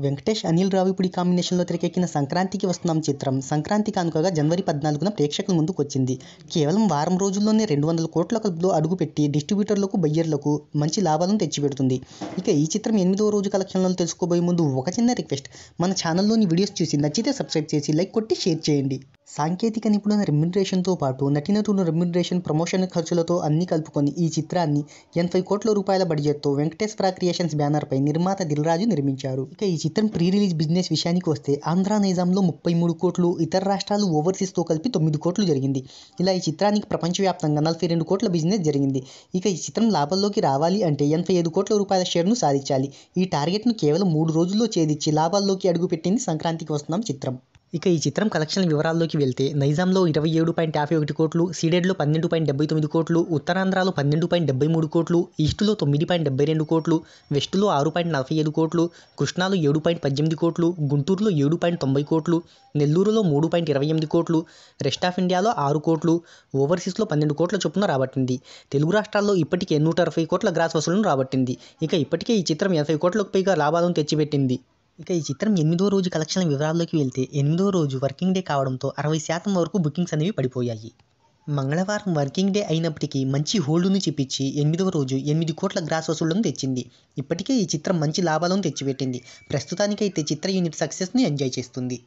వెంకటేష్, అనిల్ రావిపూడి కాంబినేషన్లో తెరకెక్కిన సంక్రాంతికి వస్తున్నాం చిత్రం సంక్రాంతి కానుకగా జనవరి 14న ప్రేక్షకుల ముందుకు వచ్చింది. కేవలం వారం రోజుల్లోనే 200 కోట్ల క్లబ్లో అడుగుపెట్టి డిస్ట్రిబ్యూటర్లకు, బయ్యర్లకు మంచి లాభాలను తెచ్చిపెడుతుంది. ఇక ఈ చిత్రం 8వ రోజు కలెక్షన్లను తెలుసుకోబోయే ముందు ఒక చిన్న రిక్వెస్ట్, మన ఛానల్లోని వీడియోస్ చూసి నచ్చితే సబ్స్క్రైబ్ చేసి లైక్ కొట్టి షేర్ చేయండి. సాంకేతిక నిపుణుల రెమ్యునరేషన్తో పాటు నటీనటుల రెమ్యునరేషన్, ప్రమోషన్ ఖర్చులతో అన్ని కలుపుకొని ఈ చిత్రాన్ని 80 కోట్ల రూపాయల బడ్జెట్తో వెంకటేశ్వర క్రియేషన్స్ బ్యానర్పై నిర్మాత దిల్ రాజు నిర్మించారు. ఇక ఈ చిత్రం ప్రీ రిలీజ్ బిజినెస్ విషయానికి వస్తే ఆంధ్ర, నైజాంలో 33 కోట్లు, ఇతర రాష్ట్రాలు, ఓవర్సీస్తో కలిపి 9 కోట్లు జరిగింది. ఇలా ఈ చిత్రానికి ప్రపంచవ్యాప్తంగా 42 కోట్ల బిజినెస్ జరిగింది. ఇక ఈ చిత్రం లాభాల్లోకి రావాలి అంటే 85 కోట్ల రూపాయల షేర్ను సాధించాలి. ఈ టార్గెట్ను కేవలం 3 రోజుల్లో ఛేదించి లాభాల్లోకి అడుగుపెట్టింది సంక్రాంతికి వస్తున్నాం చిత్రం. ఇక ఈ చిత్రం కలెక్షన్ల వివరాల్లోకి వెళ్తే నైజాంలో 27.51 కోట్లు, సీడెడ్లో 12.79 కోట్లు, ఉత్తరాంధ్రలో 12.73 కోట్లు, ఈస్టులో 9.72 కోట్లు, వెస్టులో 6.45 కోట్లు, కృష్ణాలో 7.18 కోట్లు, గుంటూరులో 7.90 కోట్లు, నెల్లూరులో 3.28 కోట్లు, రెస్ట్ ఆఫ్ ఇండియాలో 6 కోట్లు, ఓవర్సీస్లో 12 కోట్ల చొప్పున రాబట్టింది. తెలుగు రాష్ట్రాల్లో ఇప్పటికే 160 కోట్ల గ్రాస్ వసూళ్లను రాబట్టింది. ఇక ఇప్పటికే ఈ చిత్రం 80 కోట్లకు పైగా లాభాలను తెచ్చిపెట్టింది. ఇక ఈ చిత్రం 8వ రోజు కలెక్షన్ల వివరాల్లోకి వెళ్తే 8వ రోజు వర్కింగ్ డే కావడంతో 60% వరకు బుకింగ్స్ అనేవి పడిపోయాయి. మంగళవారం వర్కింగ్ డే అయినప్పటికీ మంచి హోల్డ్ను చూపించి 8వ రోజు 8 కోట్ల గ్రాస్ వసూళ్లను తెచ్చింది. ఇప్పటికే ఈ చిత్రం మంచి లాభాలను తెచ్చిపెట్టింది. ప్రస్తుతానికైతే చిత్ర యూనిట్ సక్సెస్ని ఎంజాయ్ చేస్తుంది.